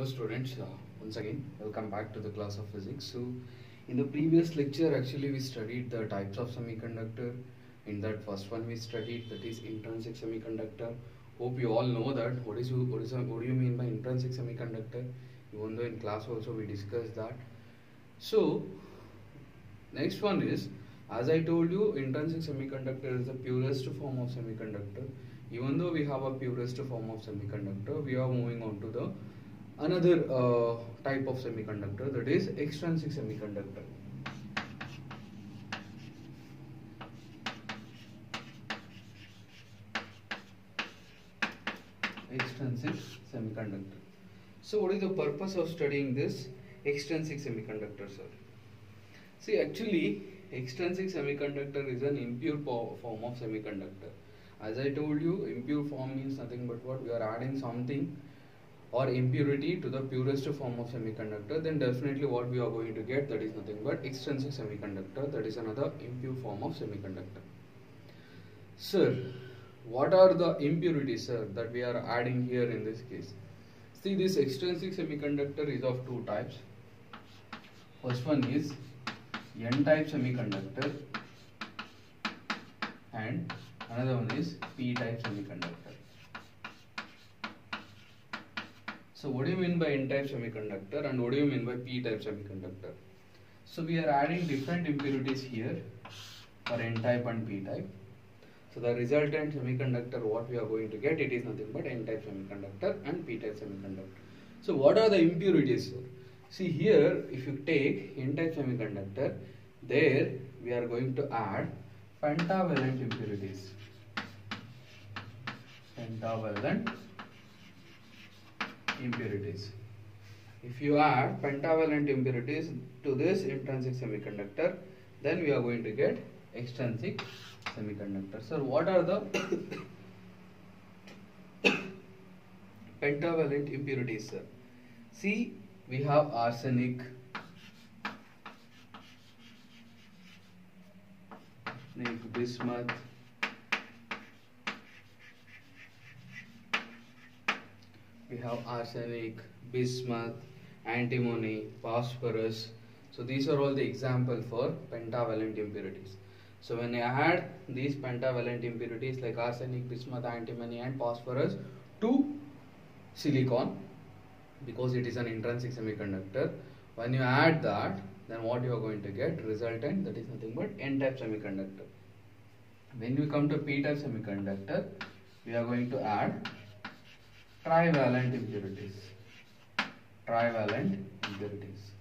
Hello students, once again welcome back to the class of physics. So in the previous lecture actually we studied the types of semiconductor. In that first one we studied, that is intrinsic semiconductor. Hope you all know that what do you mean by intrinsic semiconductor, even though in class also we discussed that. So next one is, as I told you, intrinsic semiconductor is the purest form of semiconductor. Even though we have a purest form of semiconductor, we are moving on to the another type of semiconductor, that is extrinsic semiconductor. Extrinsic semiconductor. So what is the purpose of studying this extrinsic semiconductor, sir? See, actually extrinsic semiconductor is an impure form of semiconductor. As I told you, impure form means nothing but what? We are adding something or impurity to the purest form of semiconductor, then definitely what we are going to get, that is nothing but extrinsic semiconductor, that is another impure form of semiconductor. Sir, what are the impurities, sir, that we are adding here in this case? See, this extrinsic semiconductor is of two types. First one is N-type semiconductor and another one is P-type semiconductor. So what do you mean by N-type semiconductor and what do you mean by P-type semiconductor? So we are adding different impurities here for N-type and P-type. So the resultant semiconductor, what we are going to get, it is nothing but N-type semiconductor and P-type semiconductor. So what are the impurities, sir? See here, if you take N-type semiconductor, there we are going to add pentavalent impurities. Pentavalent impurities. If you add pentavalent impurities to this intrinsic semiconductor, then we are going to get extrinsic semiconductor. So what are the pentavalent impurities, sir? See, we have arsenic, bismuth, we have arsenic, bismuth, antimony, phosphorus. So these are all the example for pentavalent impurities. So when I add these pentavalent impurities like arsenic, bismuth, antimony and phosphorus to silicon, because it is an intrinsic semiconductor, when you add that, then what you are going to get, resultant, that is nothing but N-type semiconductor. When we come to P-type semiconductor, we are going to add trivalent impurities. Trivalent impurities.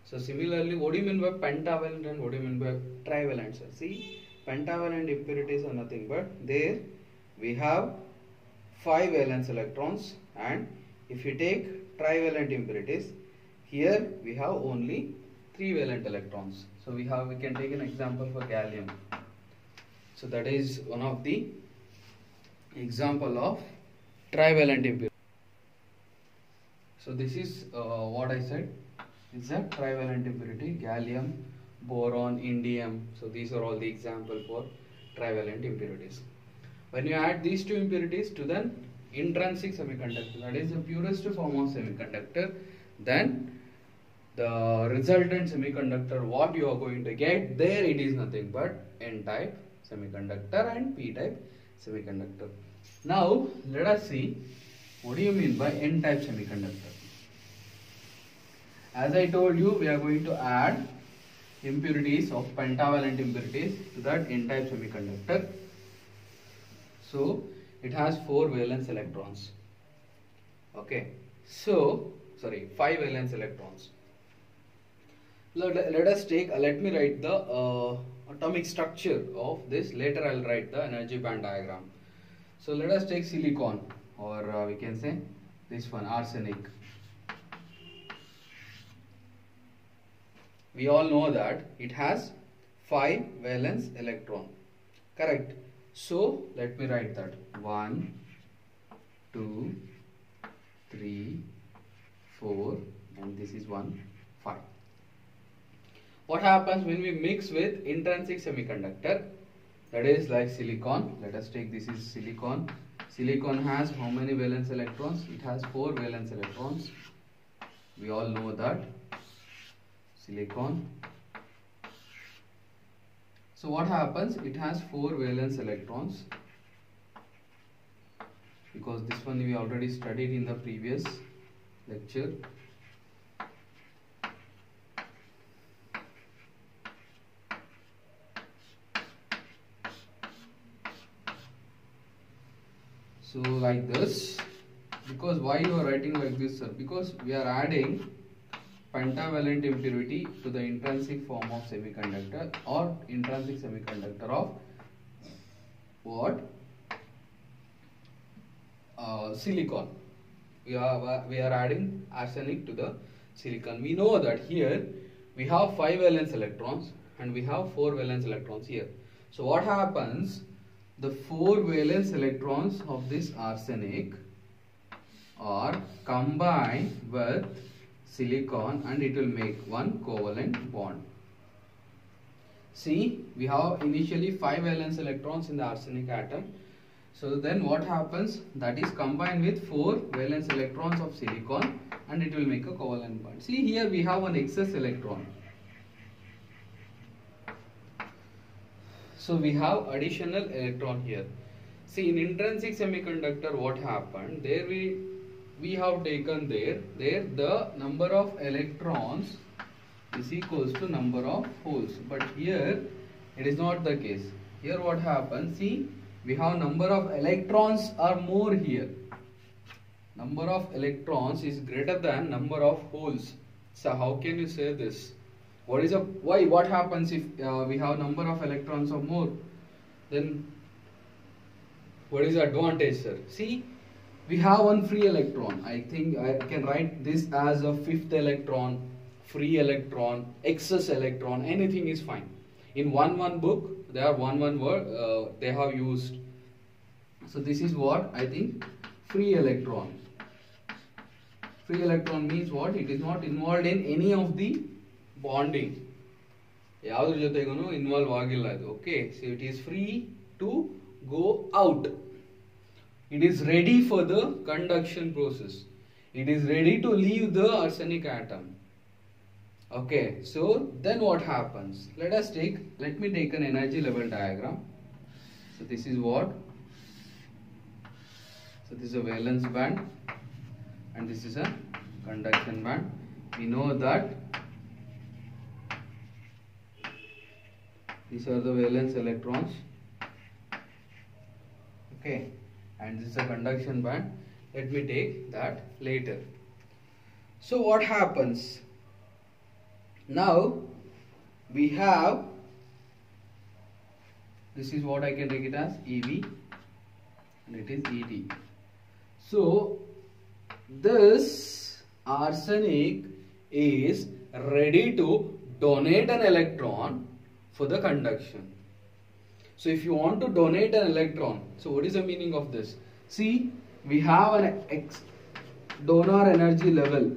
So similarly, what do you mean by pentavalent and what do you mean by trivalent, sir? See, pentavalent impurities are nothing but there we have 5 valence electrons, and if you take trivalent impurities, here we have only 3 valent electrons. So we can take an example for gallium. So that is one of the example of trivalent impurity. So this is what I said is a trivalent impurity: gallium, boron, indium. So these are all the example for trivalent impurities. When you add these two impurities to the intrinsic semiconductor, that is the purest form of semiconductor, then the resultant semiconductor, what you are going to get, there it is nothing but N-type semiconductor and P-type semiconductor. Now let us see, what do you mean by N-type semiconductor? As I told you, we are going to add impurities of pentavalent impurities to that N-type semiconductor. So it has 4 valence electrons. Okay, so 5 valence electrons. Let us take, let me write the atomic structure of this. Later I will write the energy band diagram. So let us take silicon, or we can say this one, arsenic. We all know that it has 5 valence electron, correct? So let me write that 1, 2, 3, 4, and this is 1, 5. What happens when we mix with intrinsic semiconductor, that is like silicon? Let us take, this is silicon. Silicon has how many valence electrons? It has 4 valence electrons. We all know that silicon. So what happens? It has 4 valence electrons, because this one we already studied in the previous lecture. So like this. Because why you are writing like this, sir? Because we are adding pentavalent impurity to the intrinsic form of semiconductor, or intrinsic semiconductor of what? Silicon. We are adding arsenic to the silicon. We know that here we have 5 valence electrons and we have 4 valence electrons here. So what happens? The 4 valence electrons of this arsenic are combined with silicon and it will make one covalent bond. See, we have initially 5 valence electrons in the arsenic atom. So then what happens? That is combined with 4 valence electrons of silicon and it will make a covalent bond. See, here we have an excess electron. So we have additional electron here. See, in intrinsic semiconductor what happened? There we have taken there the number of electrons is equals to number of holes. But here it is not the case. Here what happens? See, we have number of electrons are more here. Number of electrons is greater than number of holes. So how can you say this? Why? What happens if we have number of electrons or more? Then what is the advantage, sir? See, we have one free electron. I think I can write this as a 5th electron, free electron, excess electron, anything is fine. In one book, there are one word they have used. So this is what I think, free electron. Free electron means what? It is not involved in any of the bonding. Yaudru joteganu involve agilla. Okay, so it is free to go out. It is ready for the conduction process. It is ready to leave the arsenic atom. Okay, so then what happens? Let me take an energy level diagram. So this is what? So this is a valence band and this is a conduction band. We know that these are the valence electrons. Okay, and this is a conduction band. Let me take that later. So what happens? Now we have, this is what I can take it as EV and it is ED. So this arsenic is ready to donate an electron for the conduction. So if you want to donate an electron, so what is the meaning of this? See, we have an donor energy level.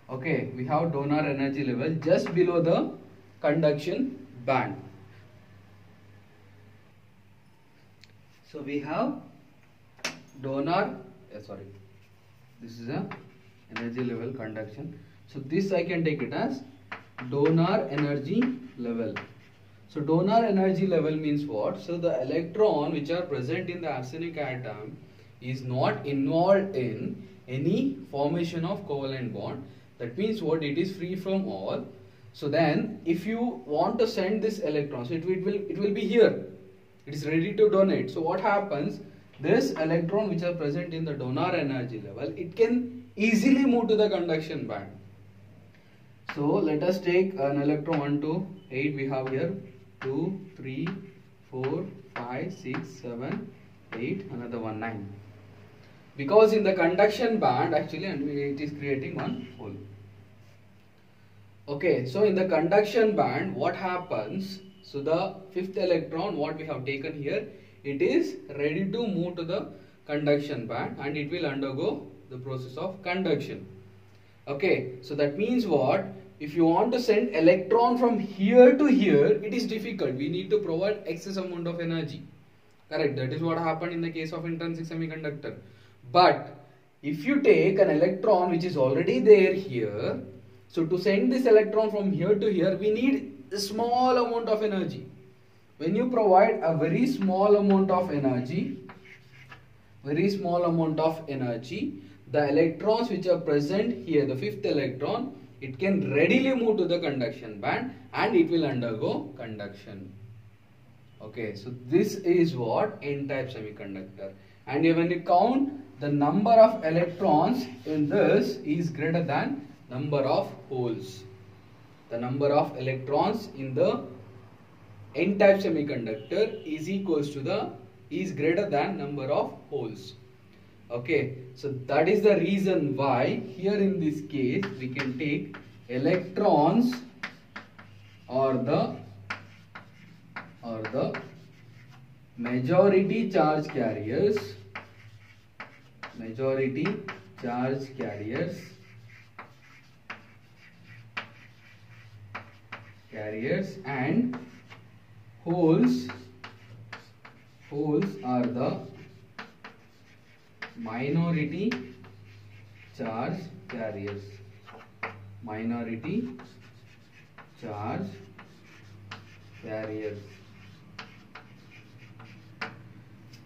Okay, we have donor energy level just below the conduction band. So we have donor, this is a energy level conduction. So this I can take it as donor energy level. So donor energy level means what? So the electron which are present in the arsenic atom is not involved in any formation of covalent bond. That means what? It is free from all. So then if you want to send this electron, so it will be here. It is ready to donate. So what happens? This electron which are present in the donor energy level, it can easily move to the conduction band. So let us take an electron 1 to 8 we have here. 2, 3, 4, 5, 6, 7, 8, another 1, 9. Because in the conduction band actually it is creating one hole. Okay, so in the conduction band what happens? So the 5th electron what we have taken here, it is ready to move to the conduction band and it will undergo the process of conduction. Okay, so that means what? If you want to send electron from here to here, it is difficult. We need to provide excess amount of energy. Correct, that is what happened in the case of intrinsic semiconductor. But if you take an electron which is already there here, so to send this electron from here to here, we need a small amount of energy. When you provide a very small amount of energy, the electrons which are present here, the fifth electron, it can readily move to the conduction band and it will undergo conduction. Okay, so this is what N-type semiconductor. And when you count, the number of electrons in this is greater than number of holes. The number of electrons in the N-type semiconductor is greater than number of holes. Okay, so that is the reason why here in this case we can take electrons or the majority charge carriers and holes are the minority charge carriers.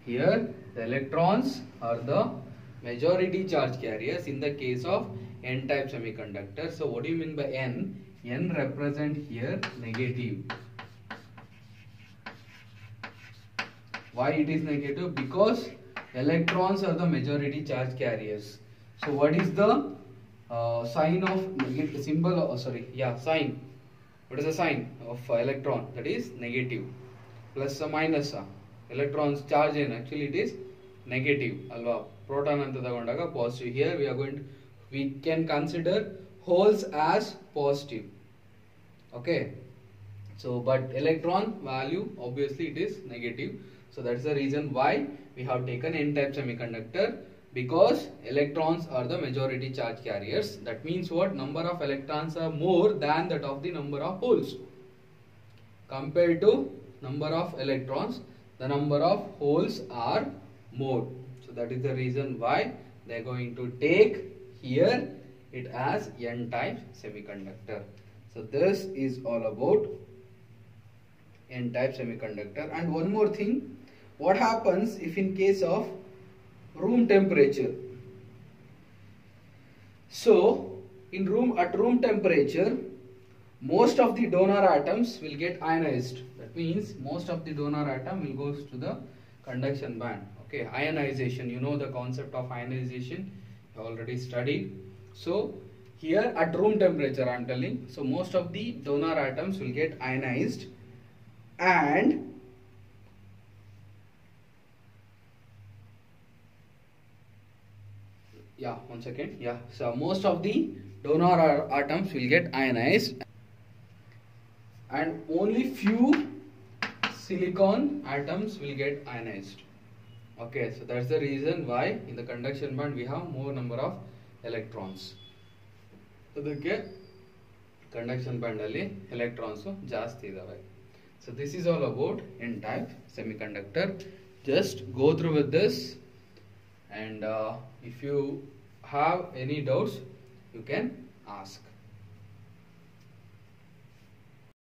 Here the electrons are the majority charge carriers in the case of N-type semiconductor. So what do you mean by N? N represent here negative. Why it is negative? Because electrons are the majority charge carriers. So what is the sign of negative symbol? Sign. What is the sign of electron? That is negative. Plus or minus. Electrons charge in, actually it is negative. Alva. Proton anta tagondaga positive. Here we can consider holes as positive. Okay. So but electron value obviously it is negative. So that's the reason why we have taken N-type semiconductor, because electrons are the majority charge carriers. That means what? Number of electrons are more than that of the number of holes. Compared to number of electrons, the number of holes are more. So that is the reason why they are going to take here it as N-type semiconductor. So this is all about N-type semiconductor. And one more thing, what happens if in case of room temperature? So at room temperature, most of the donor atoms will get ionized. That means most of the donor atom will go to the conduction band. Okay, ionization, you know the concept of ionization, you already studied. So here at room temperature I am telling, so most of the donor atoms will get ionized, and so most of the donor atoms will get ionized and only few silicon atoms will get ionized. Okay, so that's the reason why in the conduction band we have more number of electrons. ಅದಕ್ಕೆ conduction band ಅಲ್ಲಿ electrons ಜಾಸ್ತಿ ಇದಾವೆ. So this is all about N-type semiconductor. Just go through with this, and if you have any doubts you can ask.